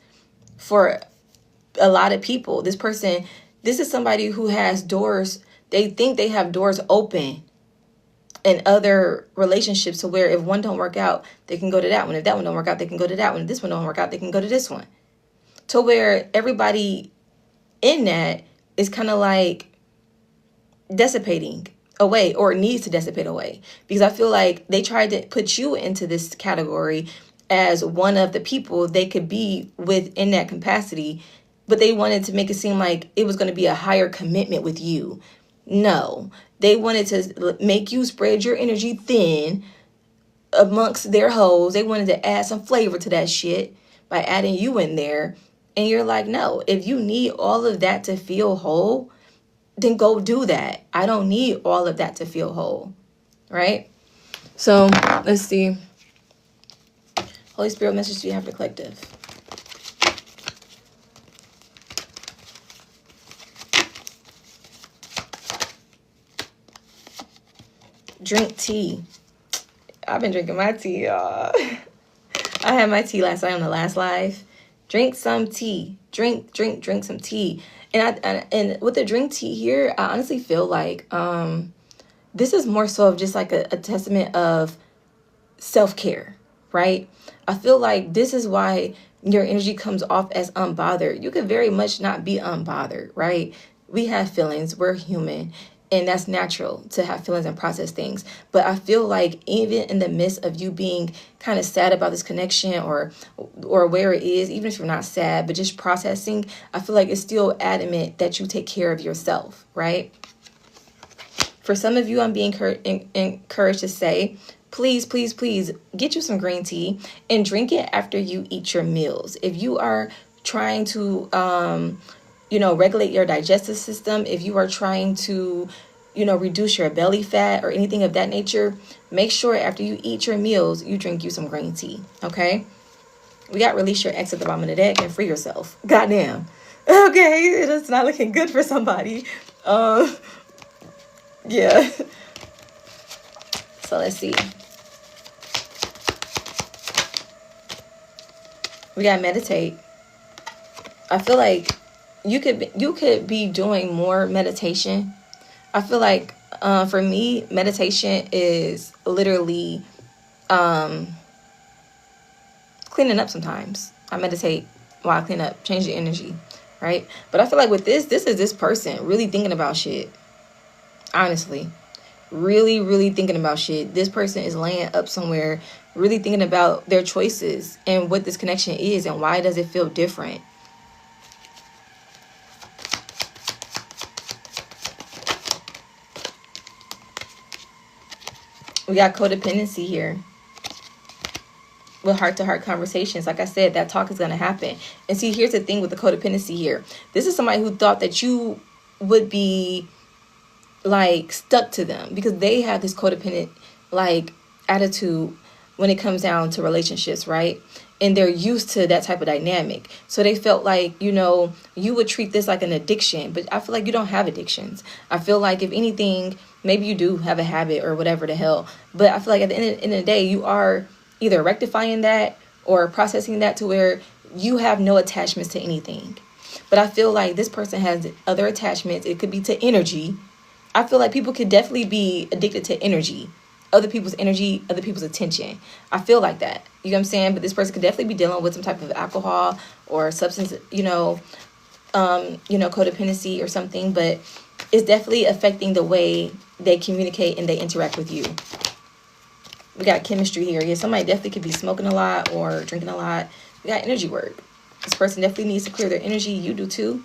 for a lot of people. This is somebody who has doors. They think they have doors open in other relationships to where if one don't work out, they can go to that one. If that one don't work out, they can go to that one. If this one don't work out, they can go to this one. To where everybody in that is kind of like dissipating away, or needs to dissipate away, because I feel like they tried to put you into this category as one of the people they could be with in that capacity, but they wanted to make it seem like it was going to be a higher commitment with you. No, they wanted to make you spread your energy thin amongst their hoes. They wanted to add some flavor to that shit by adding you in there. And you're like, no, if you need all of that to feel whole, then go do that. I don't need all of that to feel whole, right? So let's see. Holy Spirit, message do you have for collective? Drink tea. I've been drinking my tea, y'all. I had my tea last night on the last live. Drink some tea. Drink some tea. And with the drink tea here, I honestly feel like this is more so of just like a testament of self-care, right? I feel like this is why your energy comes off as unbothered. You could very much not be unbothered, right? We have feelings. We're human. And that's natural to have feelings and process things. But I feel like even in the midst of you being kind of sad about this connection or where it is, even if you're not sad, but just processing, I feel like it's still adamant that you take care of yourself, right? For some of you, I'm being encouraged to say, please, please, please get you some green tea and drink it after you eat your meals. If you are trying to regulate your digestive system, if you are trying to, reduce your belly fat or anything of that nature, make sure after you eat your meals, you drink you some green tea, okay? We got release your ex at the bottom of the deck and free yourself. Goddamn. Okay, it's not looking good for somebody. Yeah. So let's see. We got meditate. I feel like you could be doing more meditation. I feel like for me, meditation is literally cleaning up sometimes. I meditate while I clean up, change the energy, right? But I feel like with this is this person really thinking about shit. Honestly, really, really thinking about shit. This person is laying up somewhere, really thinking about their choices and what this connection is and why does it feel different. We got codependency here with heart-to-heart conversations. Like I said, that talk is going to happen. And see, here's the thing with the codependency here. This is somebody who thought that you would be like stuck to them because they have this codependent like attitude when it comes down to relationships, right? And they're used to that type of dynamic. So they felt like, you would treat this like an addiction. But I feel like you don't have addictions. I feel like if anything, maybe you do have a habit or whatever the hell. But I feel like at the end of the day, you are either rectifying that or processing that to where you have no attachments to anything. But I feel like this person has other attachments. It could be to energy. I feel like people could definitely be addicted to energy. Other people's energy, other people's attention. I feel like that. You know what I'm saying? But this person could definitely be dealing with some type of alcohol or substance, codependency or something. But it's definitely affecting the way they communicate and they interact with you. We got chemistry here. Yeah, somebody definitely could be smoking a lot or drinking a lot. We got energy work. This person definitely needs to clear their energy. You do too.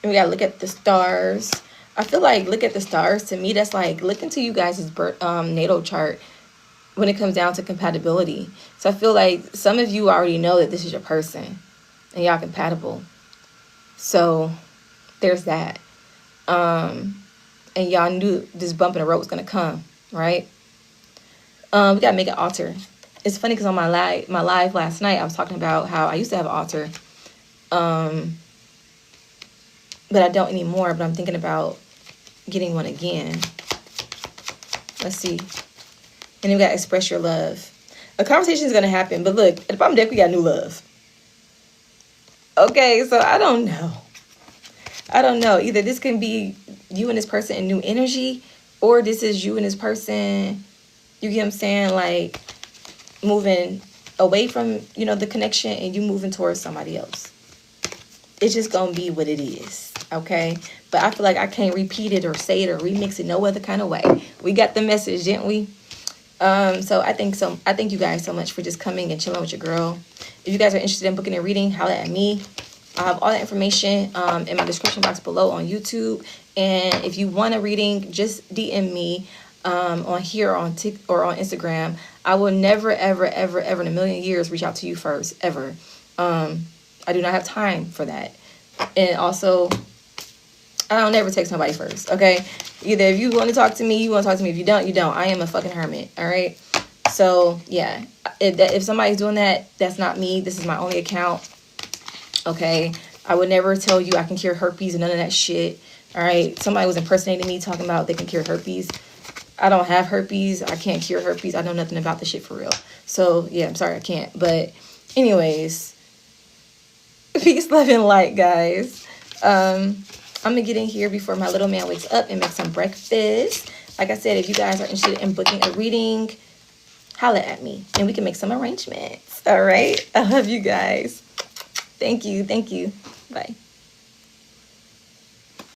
And we gotta look at the stars. I feel like look at the stars, to me, that's like look into you guys' natal chart when it comes down to compatibility. So I feel like some of you already know that this is your person and y'all compatible. So there's that. And y'all knew this bump in the road was gonna come, right? We gotta make an altar. It's funny because on my live last night, I was talking about how I used to have an altar. But I don't anymore, but I'm thinking about getting one again. Let's see. And then we got to express your love. A conversation is going to happen, but look, at the bottom deck, we got new love. Okay, so I don't know. I don't know. Either this can be you and this person in new energy, or this is you and this person, you get what I'm saying, like moving away from, you know, the connection and you moving towards somebody else. It's just going to be what it is, okay? But I feel like I can't repeat it or say it or remix it no other kind of way. We got the message, didn't we? So I thank you guys so much for just coming and chilling with your girl. If you guys are interested in booking a reading, holla at me. I have all that information in my description box below on YouTube. And if you want a reading, just DM me on here or on Instagram. I will never, ever, ever, ever in a million years reach out to you first, ever. I do not have time for that. And also, I don't ever text nobody first, okay? Either if you want to talk to me, you want to talk to me. If you don't, you don't. I am a fucking hermit, all right? So, yeah. If somebody's doing that, that's not me. This is my only account, okay? I would never tell you I can cure herpes and none of that shit, all right? Somebody was impersonating me talking about they can cure herpes. I don't have herpes. I can't cure herpes. I know nothing about the shit for real. So, yeah, I'm sorry I can't. But anyways, peace, love, and light, guys. I'm going to get in here before my little man wakes up and make some breakfast. Like I said, if you guys are interested in booking a reading, holla at me and we can make some arrangements. All right? I love you guys. Thank you. Thank you. Bye.